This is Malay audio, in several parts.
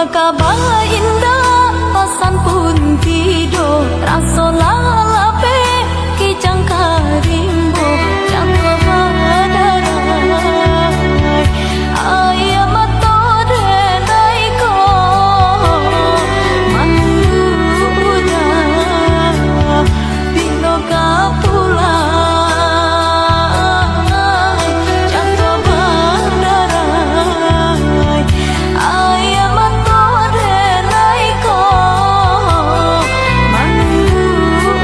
kabar indah pasan pun tidur rasa lalape kijang karimbo jangka badarai ayam matore naiko manduda pino kapulai jangka badarai ayam matore naiko manduda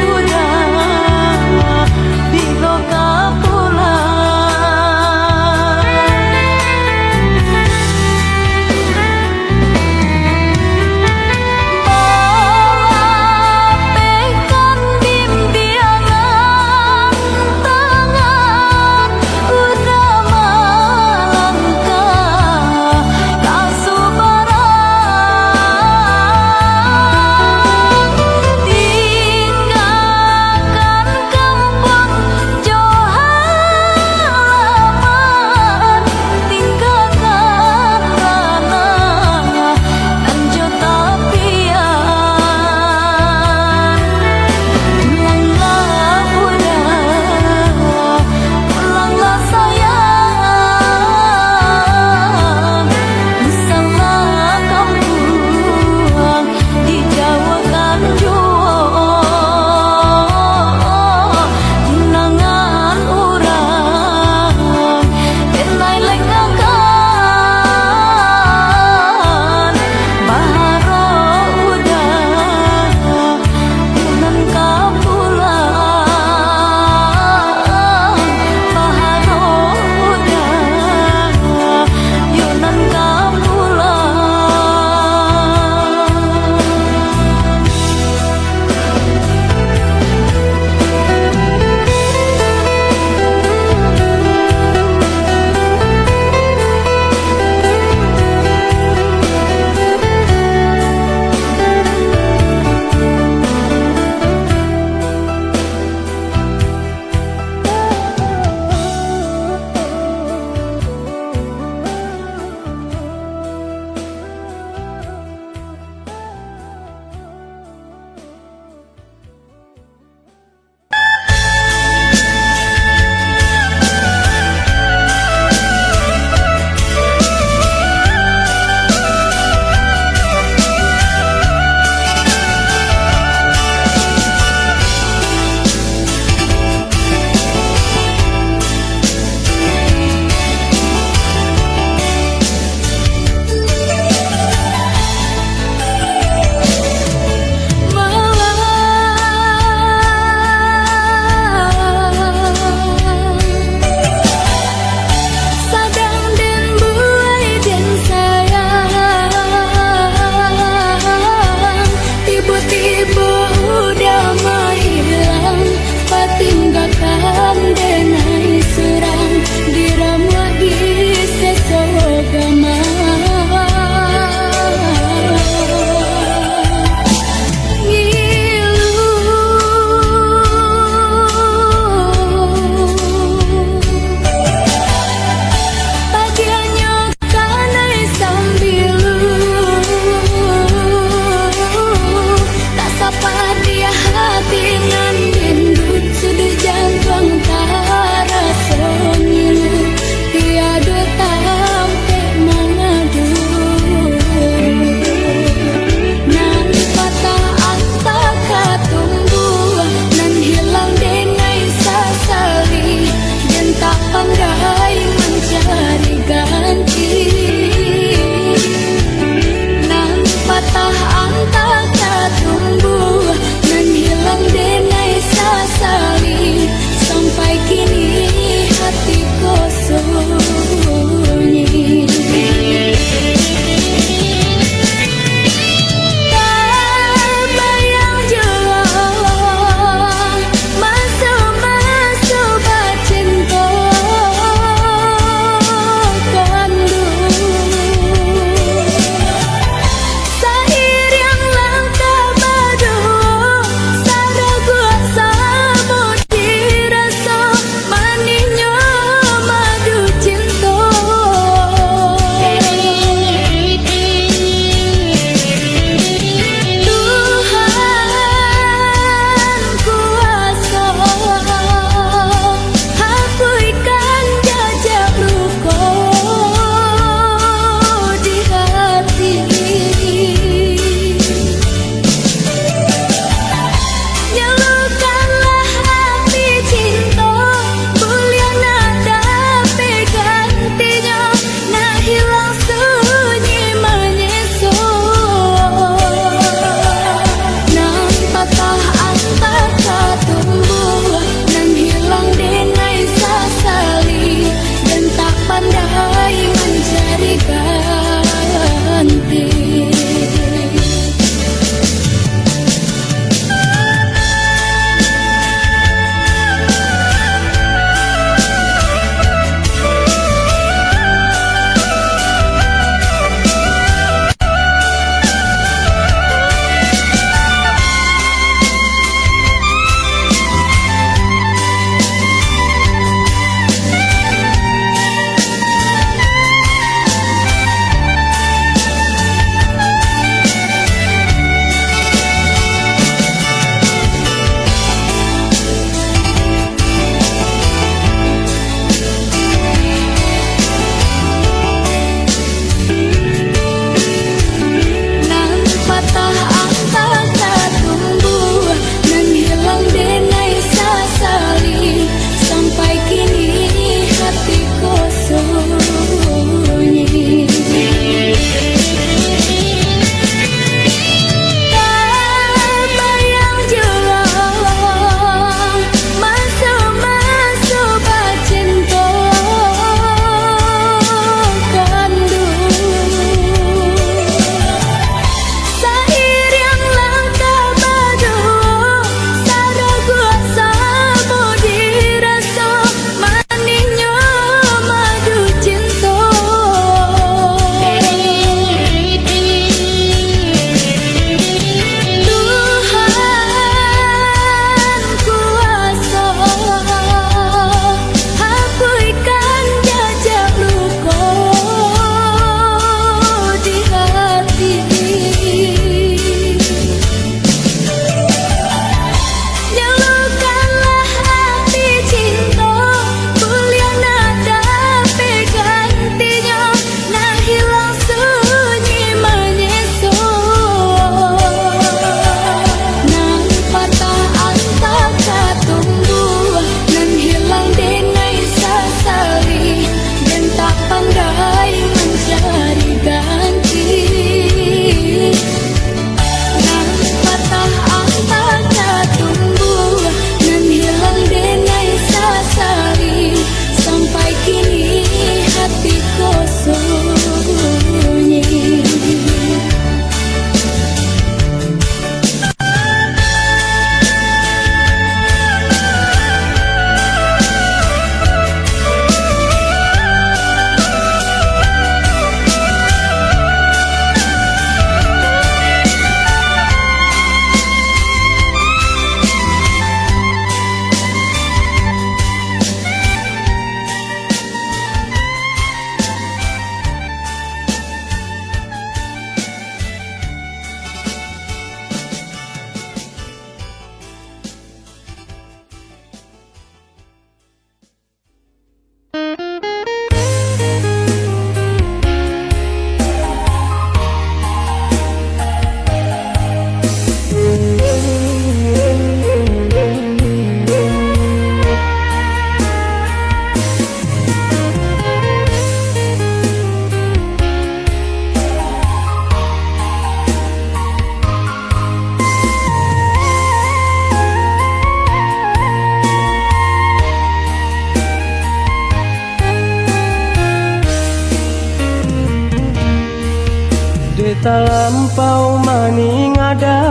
Terlampau maning ada,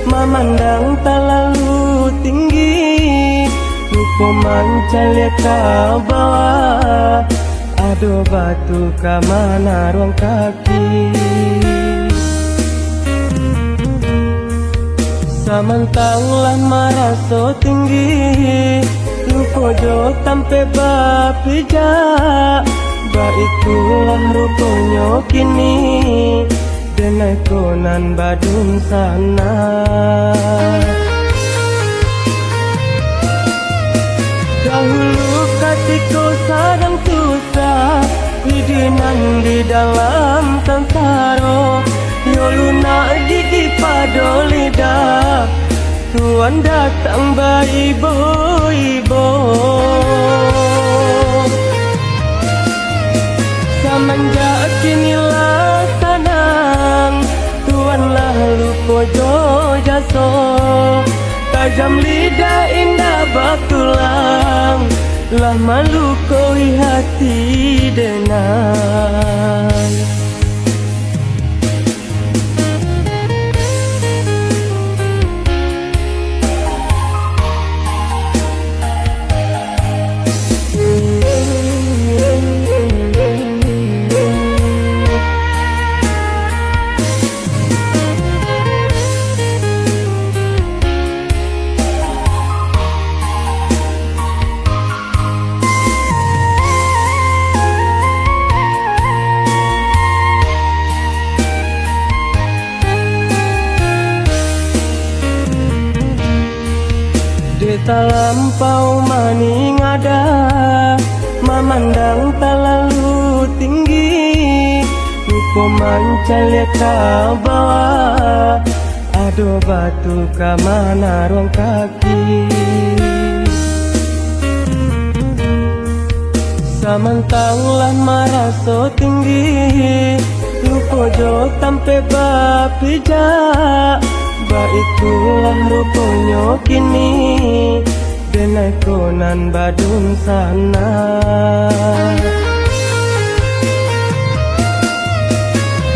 memandang terlalu tinggi, lupa mencari ke bawah, ado batu ke mana ruang kaki. Samantanglah maraso tinggi, lupa jo tampe bapijak. Baiklah rupanya kini, denai konan badun sana. Dahulu ketika sedang susah, hidupan di dalam sansara, yoluna gigi pada lidah, Tuhan datang ibu-ibu. Semenjak kinilah senang, Tuhanlah lupa jo jaso, tajam lidah indah bakulang, lah malu koi hati denai. Terlampau maning ada, memandang terlalu tinggi, lupa mencari ke bawah, ado batu ke mana ruang kaki. Samantanglah maraso tinggi, lupa jo tampe bapijak. Baiklah rupanya kini, denai konan badun sana.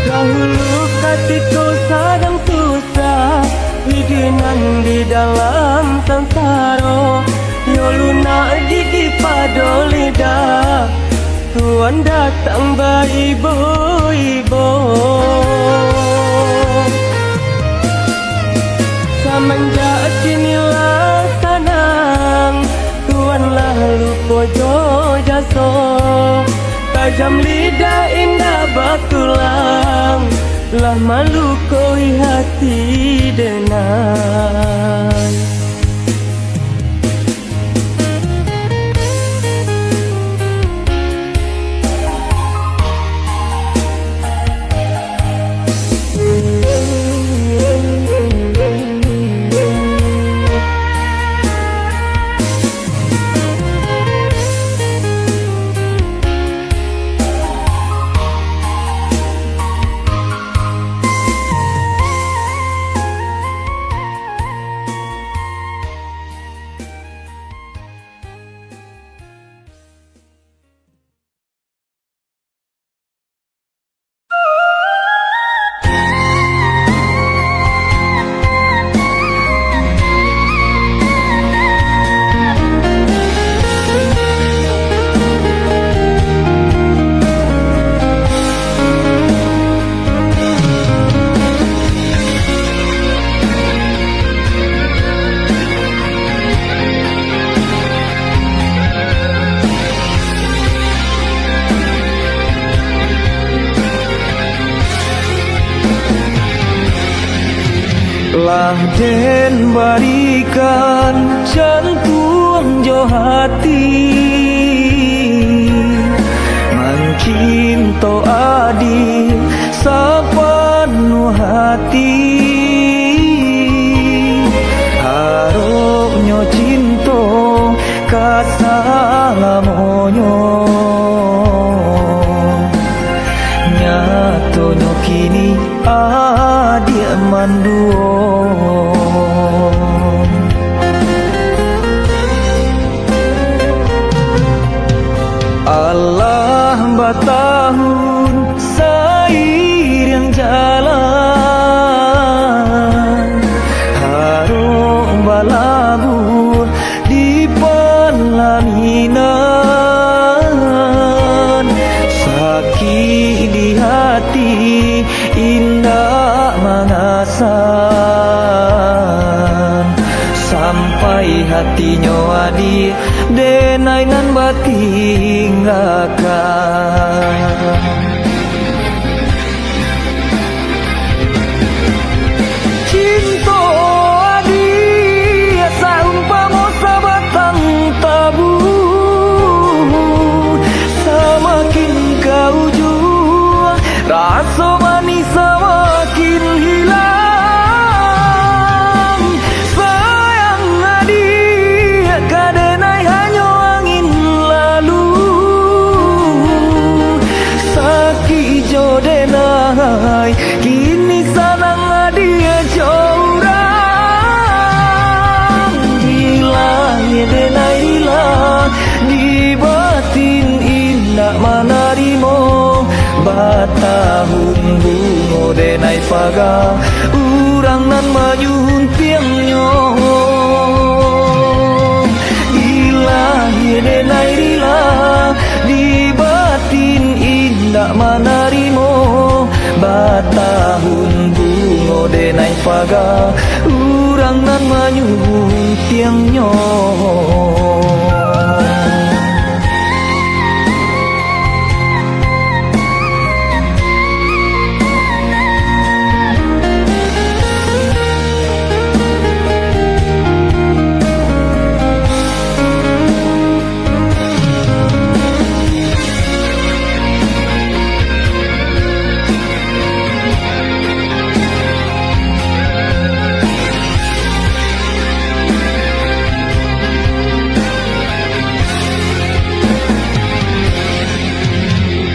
Dahulu ketika sedang susah, hidupan di dalam sansara, yoluna gigi pada lidah, Tuhan datang ibu-ibu. Semenjak kinilah senang, Tuhanlah lupa jo jaso, tajam lidah indah bakulang, lah malu koi hati denai. Lah den barikan jantung jo hati, mencinta adi sepenuh hati, harapnya cinta kasalamonyo, nyatonya kini adik manduo. Allah batahun seiring indah mangasan sampai hatinya adi denai nan batinggakan. Cinta adi saumpama sabatang tabu, semakin kau jua rasa manis semakin hilang. Sayang adi kadenai hanya angin lalu, sakit jodenai kini sanang adi jorang. Denai hilang di batin indah manarimo batahun bungo denai paga urang nan majun tiangnya. Ilahi denai hilang di batin indah manarimo batahun bungo denai paga urang nan manyun tiangnya.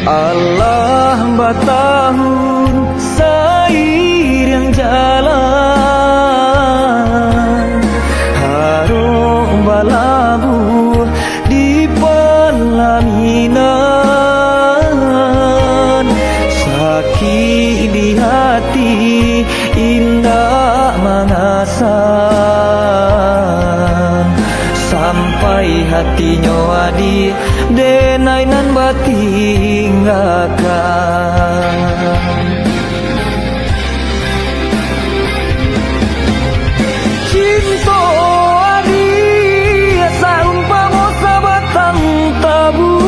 Allah batahun seiring jalan, harum balabu di pelaminan, sakit di hati indah mangasan sampai hatinya adi denai nan batinggakan. Cinta adi saumpama sabatang tabu,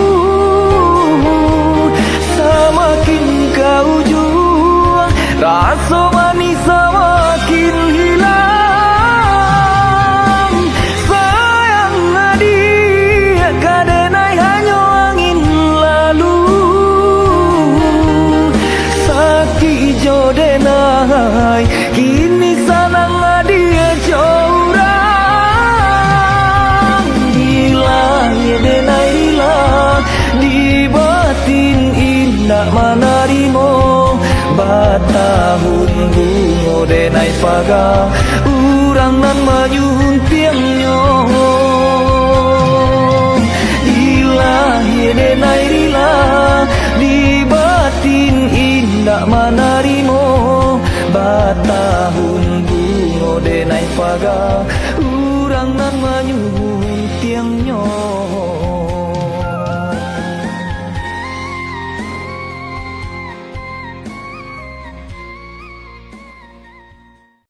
semakin kau jua rasa manis semakin hilang. Sayang adi kadenai hanya angin lalu, sakit jodenai kini sanang adi jorang. Ilahi denai hilang di batin indah manarimo batahun bungo denai paga urang nan majun tiangnya. Ilahi denai hilang di batin indah manarimo batahun bungo denai paga